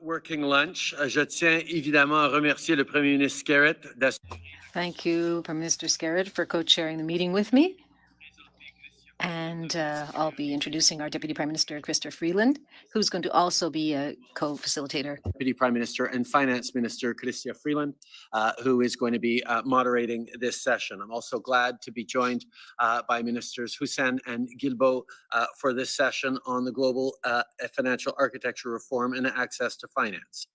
working lunch. Je tiens évidemment à remercier le Premier ministre Skerritt. Thank you, Prime Minister Skerritt, for co-chairing the meeting with me. And I'll be introducing our Deputy Prime Minister, Chrystia Freeland, who's going to also be a co-facilitator. Deputy Prime Minister and Finance Minister, Chrystia Freeland, who is going to be moderating this session. I'm also glad to be joined by Ministers Hussein and Guilbeault for this session on the global financial architecture reform and access to finance.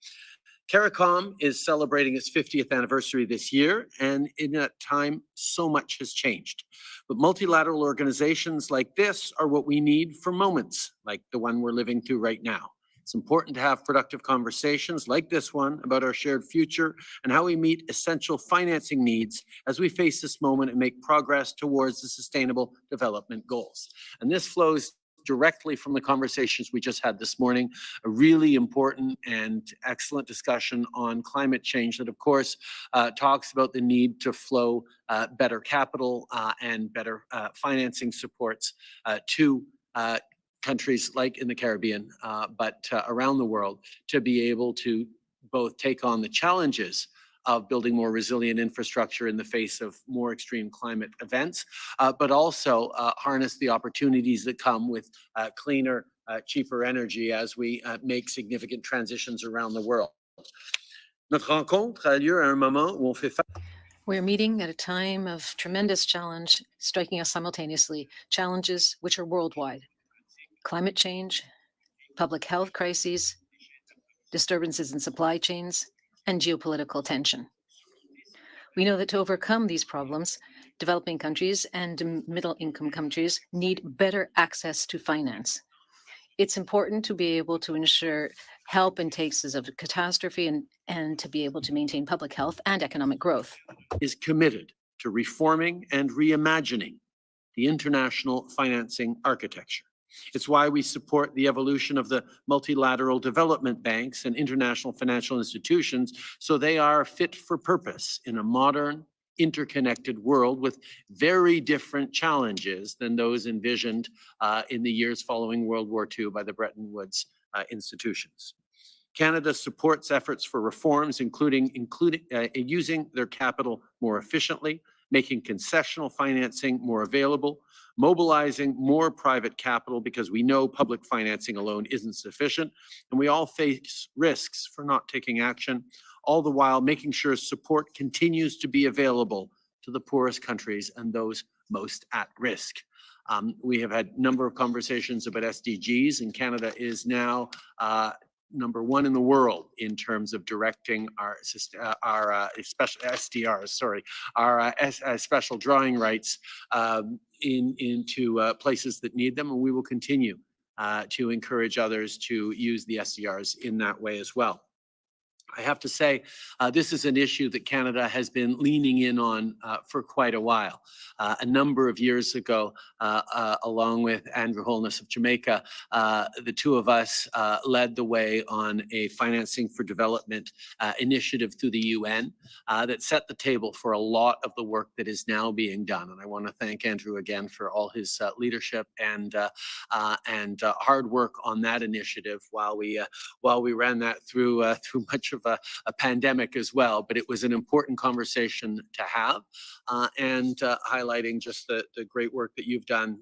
CARICOM is celebrating its 50th anniversary this year, and in that time, so much has changed. But multilateral organizations like this are what we need for moments like the one we're living through right now. It's important to have productive conversations like this one about our shared future and how we meet essential financing needs as we face this moment and make progress towards the Sustainable Development Goals. And this flows directly from the conversations we just had this morning, a really important and excellent discussion on climate change that, of course, talks about the need to flow better capital and better financing supports to countries like in the Caribbean, but around the world, to be able to both take on the challenges of building more resilient infrastructure in the face of more extreme climate events, but also harness the opportunities that come with cleaner, cheaper energy as we make significant transitions around the world. Notre rencontre a lieu à un moment où on fait face. We're meeting at a time of tremendous challenge striking us simultaneously, challenges which are worldwide. Climate change, public health crises, disturbances in supply chains, and geopolitical tension. We know that to overcome these problems, developing countries and middle-income countries need better access to finance. It's important to be able to ensure help in cases of catastrophe and to be able to maintain public health and economic growth. Is committed to reforming and reimagining the international financing architecture. It's why we support the evolution of the multilateral development banks and international financial institutions so they are fit for purpose in a modern, interconnected world with very different challenges than those envisioned in the years following World War II by the Bretton Woods institutions. Canada supports efforts for reforms, including using their capital more efficiently, making concessional financing more available, mobilizing more private capital because we know public financing alone isn't sufficient, and we all face risks for not taking action, all the while making sure support continues to be available to the poorest countries and those most at risk. We have had a number of conversations about SDGs, and Canada is now number one in the world in terms of directing our special SDRs, our special drawing rights into places that need them, and we will continue to encourage others to use the SDRs in that way as well. I have to say, this is an issue that Canada has been leaning in on for quite a while. A number of years ago, along with Andrew Holness of Jamaica, the two of us led the way on a financing for development initiative through the UN that set the table for a lot of the work that is now being done. And I want to thank Andrew again for all his leadership and hard work on that initiative while we ran that through much of a pandemic as well. But it was an important conversation to have and highlighting just the great work that you've done,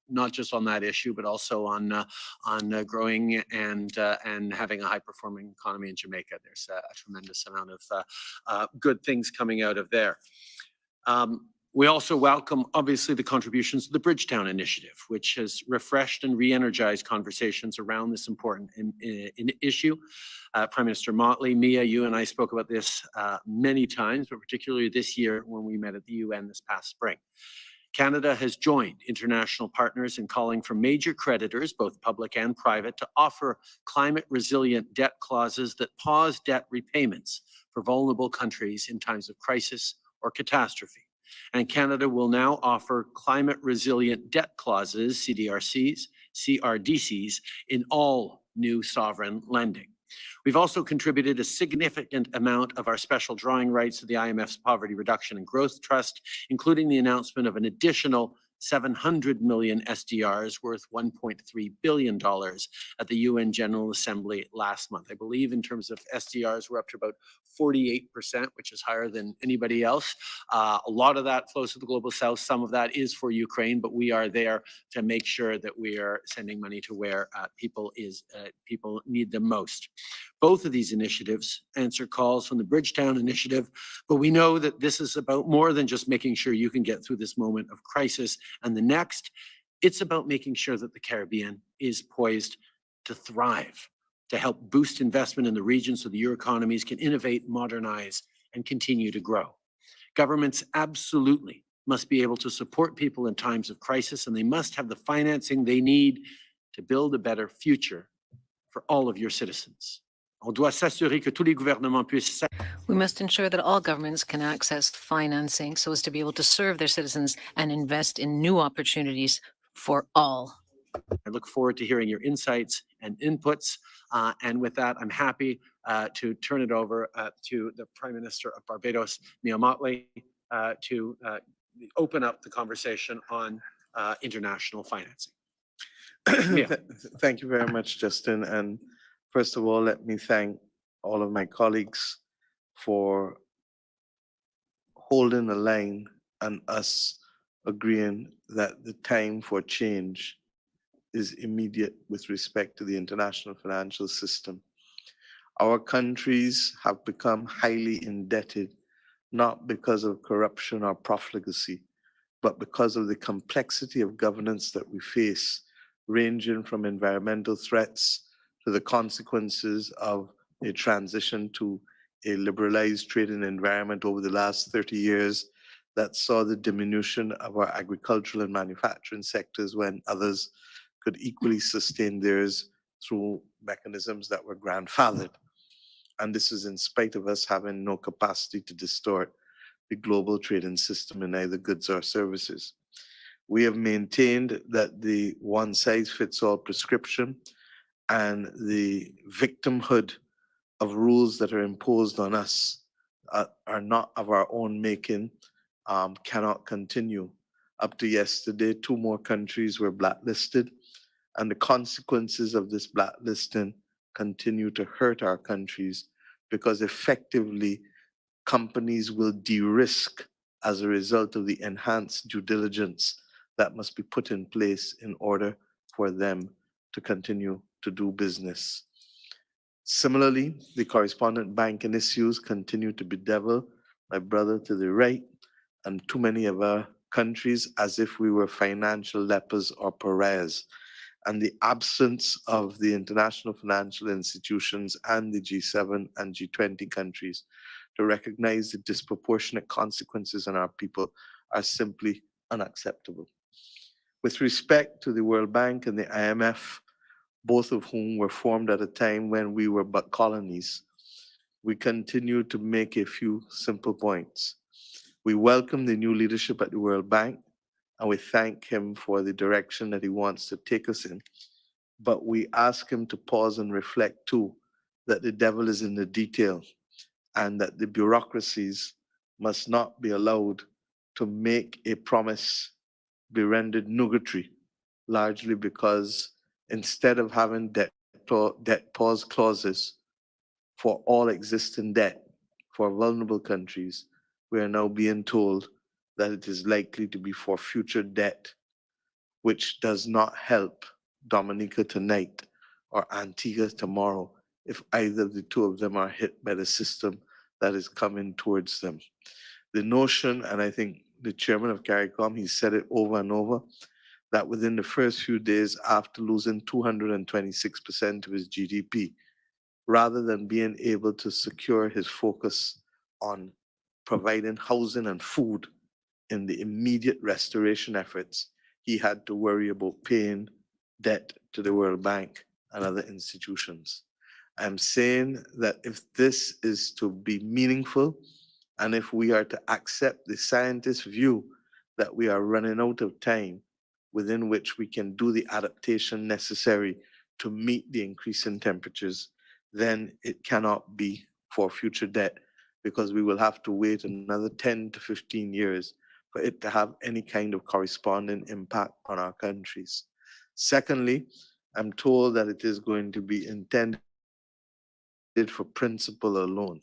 not just on that issue, but also on growing and having a high-performing economy in Jamaica. There's a tremendous amount of good things coming out of there. We also welcome, obviously, the contributions to the Bridgetown Initiative, which has refreshed and re-energized conversations around this important issue. Prime Minister Motley, Mia, you and I spoke about this many times, but particularly this year when we met at the UN this past spring. Canada has joined international partners in calling for major creditors, both public and private, to offer climate-resilient debt clauses that pause debt repayments for vulnerable countries in times of crisis or catastrophe. And Canada will now offer climate-resilient debt clauses, CDRCs, CRDCs, in all new sovereign lending. We've also contributed a significant amount of our special drawing rights to the IMF's Poverty Reduction and Growth Trust, including the announcement of an additional 700 million SDRs worth $1.3 billion at the UN General Assembly last month. I believe in terms of SDRs, we're up to about 48%, which is higher than anybody else. A lot of that flows to the Global South. Some of that is for Ukraine, but we are there to make sure that we are sending money to where people need them most. Both of these initiatives answer calls from the Bridgetown Initiative, but we know that this is about more than just making sure you can get through this moment of crisis and the next. It's about making sure that the Caribbean is poised to thrive, to help boost investment in the region so that your economies can innovate, modernize, and continue to grow. Governments absolutely must be able to support people in times of crisis, and they must have the financing they need to build a better future for all of your citizens. On doit s'assurer que tous les gouvernements puissent. We must ensure that all governments can access financing so as to be able to serve their citizens and invest in new opportunities for all. I look forward to hearing your insights and inputs. And with that, I'm happy to turn it over to the Prime Minister of Barbados, Mia Mottley, to open up the conversation on international financing. Thank you very much, Justin. And first of all, let me thank all of my colleagues for holding the line and us agreeing that the time for change is immediate with respect to the international financial system. Our countries have become highly indebted, not because of corruption or profligacy, but because of the complexity of governance that we face, ranging from environmental threats to the consequences of a transition to a liberalized trading environment over the last 30 years that saw the diminution of our agricultural and manufacturing sectors when others could equally sustain theirs through mechanisms that were grandfathered. And this is in spite of us having no capacity to distort the global trading system in either goods or services. We have maintained that the one-size-fits-all prescription and the victimhood of rules that are imposed on us are not of our own making, cannot continue. Up to yesterday, 2 more countries were blacklisted, and the consequences of this blacklisting continue to hurt our countries because effectively companies will de-risk as a result of the enhanced due diligence that must be put in place in order for them to continue to do business. Similarly, the correspondent banking issues continue to bedevil my brother to the right and too many of our countries as if we were financial lepers or pariahs. And the absence of the international financial institutions and the G7 and G20 countries to recognize the disproportionate consequences on our people are simply unacceptable. With respect to the World Bank and the IMF, both of whom were formed at a time when we were but colonies, we continue to make a few simple points. We welcome the new leadership at the World Bank, and we thank him for the direction that he wants to take us in. But we ask him to pause and reflect too, that the devil is in the detail and that the bureaucracies must not be allowed to make a promise be rendered nugatory, largely because instead of having debt pause clauses for all existing debt for vulnerable countries, we are now being told that it is likely to be for future debt, which does not help Dominica tonight or Antigua tomorrow if either of the 2 of them are hit by the system that is coming towards them. The notion, and I think the chairman of CARICOM, he said it over and over, that within the first few days after losing 226% of his GDP, rather than being able to secure his focus on providing housing and food in the immediate restoration efforts, he had to worry about paying debt to the World Bank and other institutions. I'm saying that if this is to be meaningful, and if we are to accept the scientist's view that we are running out of time within which we can do the adaptation necessary to meet the increasing temperatures, then it cannot be for future debt, because we will have to wait another 10 to 15 years for it to have any kind of corresponding impact on our countries. Secondly, I'm told that it is going to be intended for principal alone.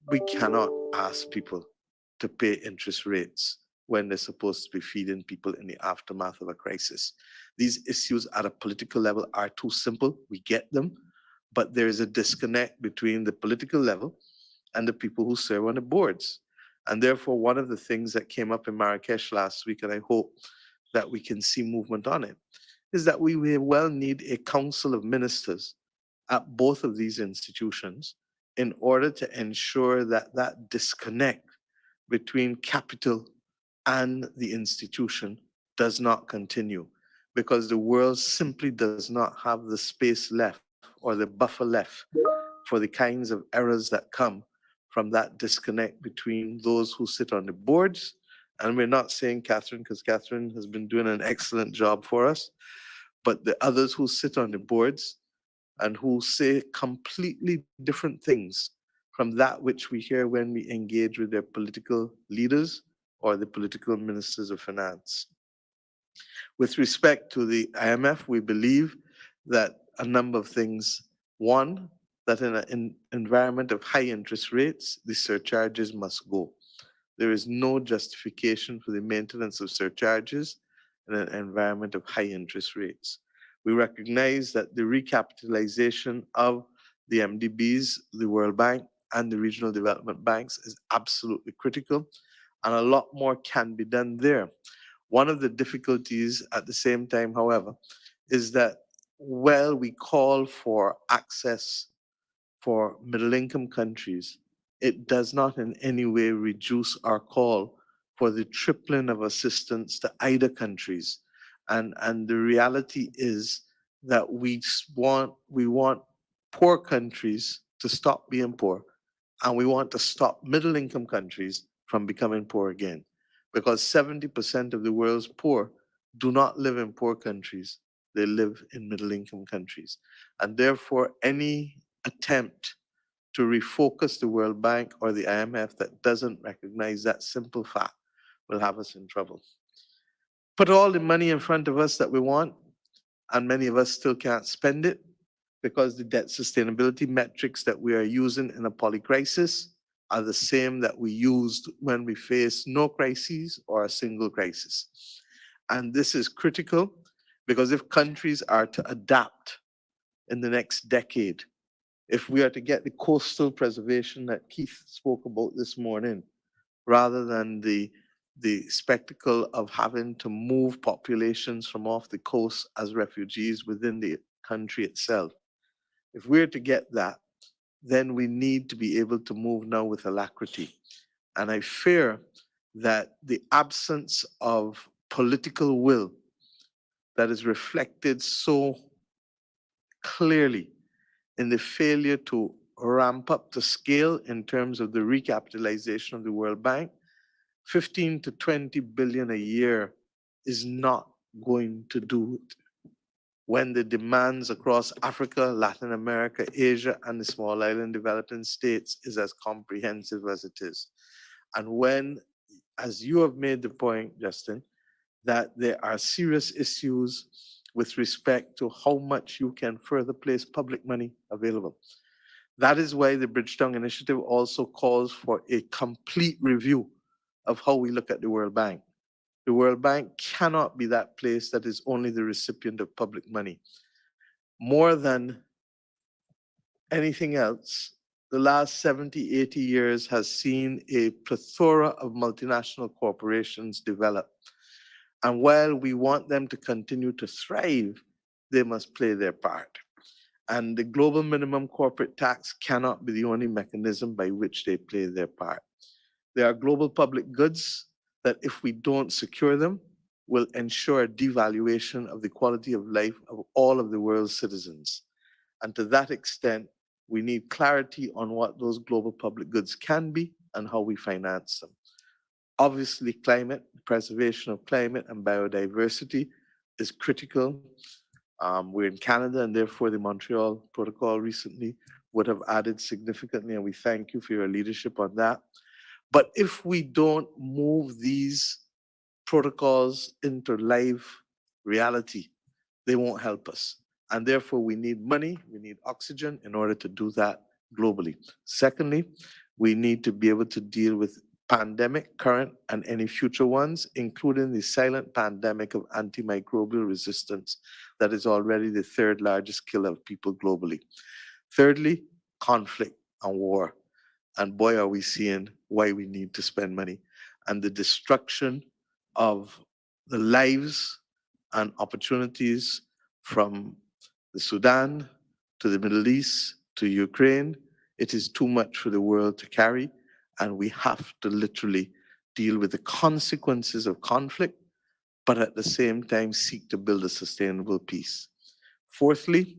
We cannot ask people to pay interest rates when they're supposed to be feeding people in the aftermath of a crisis. These issues at a political level are too simple. We get them, but there is a disconnect between the political level and the people who serve on the boards. And therefore, one of the things that came up in Marrakesh last week, and I hope that we can see movement on it, is that we may well need a council of ministers at both of these institutions in order to ensure that that disconnect between capital and the institution does not continue, because the world simply does not have the space left or the buffer left for the kinds of errors that come from that disconnect between those who sit on the boards. And we're not saying Catherine, because Catherine has been doing an excellent job for us, but the others who sit on the boards and who say completely different things from that which we hear when we engage with their political leaders or the political ministers of finance. With respect to the IMF, we believe that a number of things. One, that in an environment of high interest rates, the surcharges must go. There is no justification for the maintenance of surcharges in an environment of high interest rates. We recognize that the recapitalization of the MDBs, the World Bank, and the regional development banks is absolutely critical, and a lot more can be done there. One of the difficulties at the same time, however, is that while we call for access for middle-income countries, it does not in any way reduce our call for the tripling of assistance to either countries. And the reality is that we want poor countries to stop being poor, and we want to stop middle-income countries from becoming poor again. Because 70% of the world's poor do not live in poor countries, they live in middle-income countries. And therefore, any attempt to refocus the World Bank or the IMF that doesn't recognize that simple fact will have us in trouble. Put all the money in front of us that we want, and many of us still can't spend it because the debt sustainability metrics that we are using in a polycrisis are the same that we used when we faced no crises or a single crisis. And this is critical because if countries are to adapt in the next decade, if we are to get the coastal preservation that Keith spoke about this morning, rather than the spectacle of having to move populations from off the coast as refugees within the country itself, if we're to get that, then we need to be able to move now with alacrity. And I fear that the absence of political will that is reflected so clearly in the failure to ramp up the scale in terms of the recapitalization of the World Bank, 15 to 20 billion a year is not going to do it when the demands across Africa, Latin America, Asia, and the small island developing states is as comprehensive as it is. And when, as you have made the point, Justin, that there are serious issues with respect to how much you can further place public money available. That is why the Bridgetown Initiative also calls for a complete review of how we look at the World Bank. The World Bank cannot be that place that is only the recipient of public money. More than anything else, the last 70, 80 years has seen a plethora of multinational corporations develop. And while we want them to continue to thrive, they must play their part. And the global minimum corporate tax cannot be the only mechanism by which they play their part. There are global public goods that if we don't secure them, will ensure devaluation of the quality of life of all of the world's citizens. And to that extent, we need clarity on what those global public goods can be and how we finance them. Obviously, climate, preservation of climate and biodiversity is critical. We're in Canada, and therefore the Montreal Protocol recently would have added significantly, and we thank you for your leadership on that. But if we don't move these protocols into live reality, they won't help us. And therefore, we need money, we need oxygen in order to do that globally. Secondly, we need to be able to deal with pandemic, current, and any future ones, including the silent pandemic of antimicrobial resistance that is already the third largest killer of people globally. Thirdly, conflict and war. And boy, are we seeing why we need to spend money. And the destruction of the lives and opportunities from the Sudan to the Middle East to Ukraine, it is too much for the world to carry. And we have to literally deal with the consequences of conflict, but at the same time seek to build a sustainable peace. Fourthly,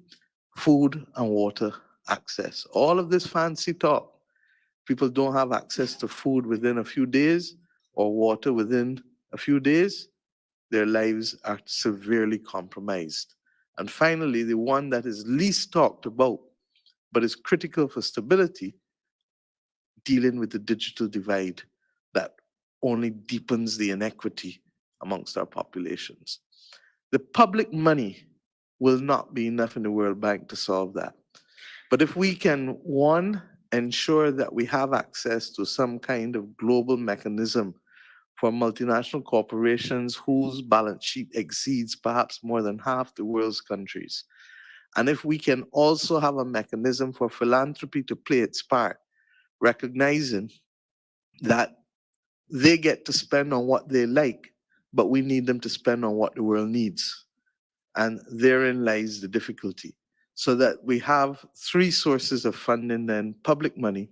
food and water access. All of this fancy talk, people don't have access to food within a few days or water within a few days, their lives are severely compromised. And finally, the one that is least talked about, but is critical for stability, dealing with the digital divide that only deepens the inequity amongst our populations. The public money will not be enough in the World Bank to solve that. But if we can, one, ensure that we have access to some kind of global mechanism for multinational corporations whose balance sheet exceeds perhaps more than half the world's countries. And if we can also have a mechanism for philanthropy to play its part, recognizing that they get to spend on what they like, but we need them to spend on what the world needs. And therein lies the difficulty. So that we have three sources of funding then: public money,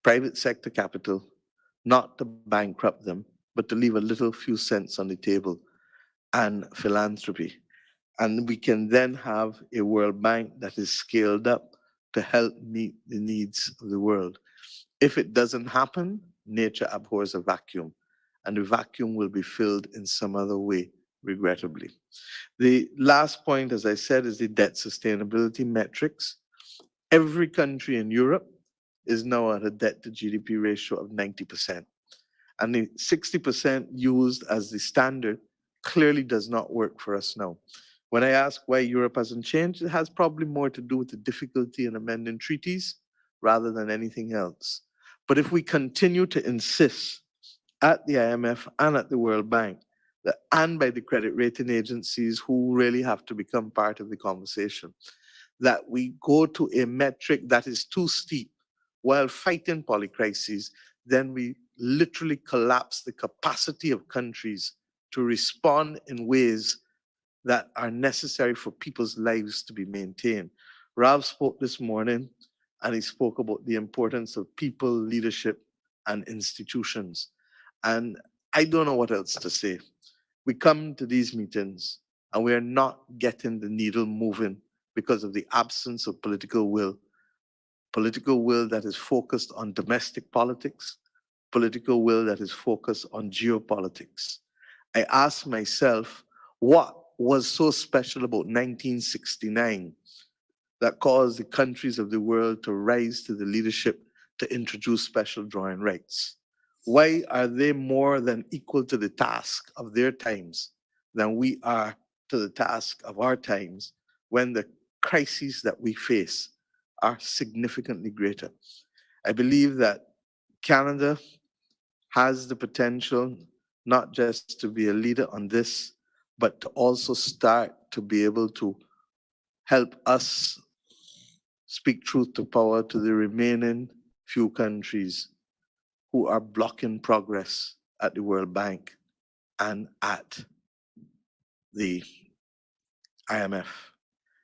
private sector capital, not to bankrupt them, but to leave a little few cents on the table, and philanthropy. And we can then have a World Bank that is scaled up to help meet the needs of the world. If it doesn't happen, nature abhors a vacuum, and the vacuum will be filled in some other way, regrettably. The last point, as I said, is the debt sustainability metrics. Every country in Europe is now at a debt to GDP ratio of 90%. And the 60% used as the standard clearly does not work for us now. When I ask why Europe hasn't changed, it has probably more to do with the difficulty in amending treaties rather than anything else. But if we continue to insist at the IMF and at the World Bank, and by the credit rating agencies who really have to become part of the conversation, that we go to a metric that is too steep while fighting polycrises, then we literally collapse the capacity of countries to respond in ways that are necessary for people's lives to be maintained. Rav spoke this morning, and he spoke about the importance of people, leadership, and institutions. And I don't know what else to say. We come to these meetings and we are not getting the needle moving because of the absence of political will that is focused on domestic politics, political will that is focused on geopolitics. I ask myself, what was so special about 1969 that caused the countries of the world to rise to the leadership to introduce special drawing rights? Why are they more than equal to the task of their times than we are to the task of our times, when the crises that we face are significantly greater? I believe that Canada has the potential not just to be a leader on this, but to also start to be able to help us speak truth to power to the remaining few countries who are blocking progress at the World Bank and at the IMF.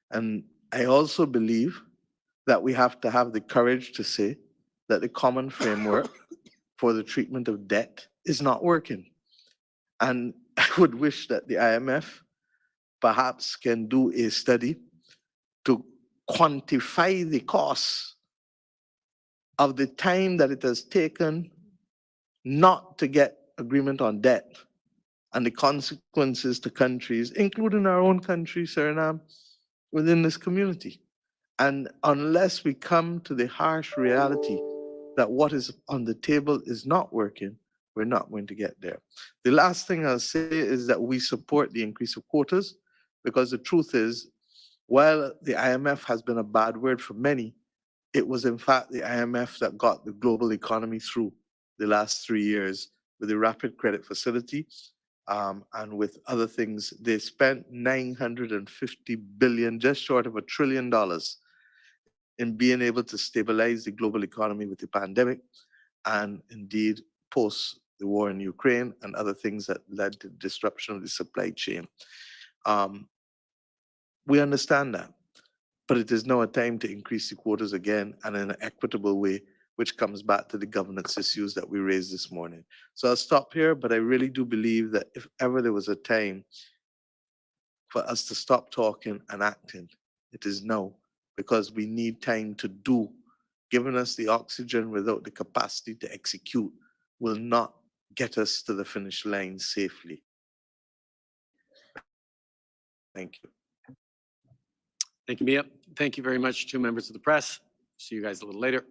And I also believe that we have to have the courage to say that the common framework for the treatment of debt is not working. And I would wish that the IMF perhaps can do a study to quantify the costs of the time that it has taken not to get agreement on debt and the consequences to countries, including our own country, Suriname, within this community. And unless we come to the harsh reality that what is on the table is not working, we're not going to get there. The last thing I'll say is that we support the increase of quotas, because the truth is, while the IMF has been a bad word for many, it was in fact the IMF that got the global economy through the last 3 years with the rapid credit facility, and with other things. They spent $950 billion, just short of $1 trillion, in being able to stabilize the global economy with the pandemic, and indeed post the war in Ukraine and other things that led to disruption of the supply chain. We understand that, but it is now a time to increase the quotas again and in an equitable way, which comes back to the governance issues that we raised this morning. So I'll stop here, but I really do believe that if ever there was a time for us to stop talking and acting, it is now, because we need time to do. Giving us the oxygen without the capacity to execute will not get us to the finish line safely. Thank you. Thank you, Mia. Thank you very much to members of the press. See you guys a little later.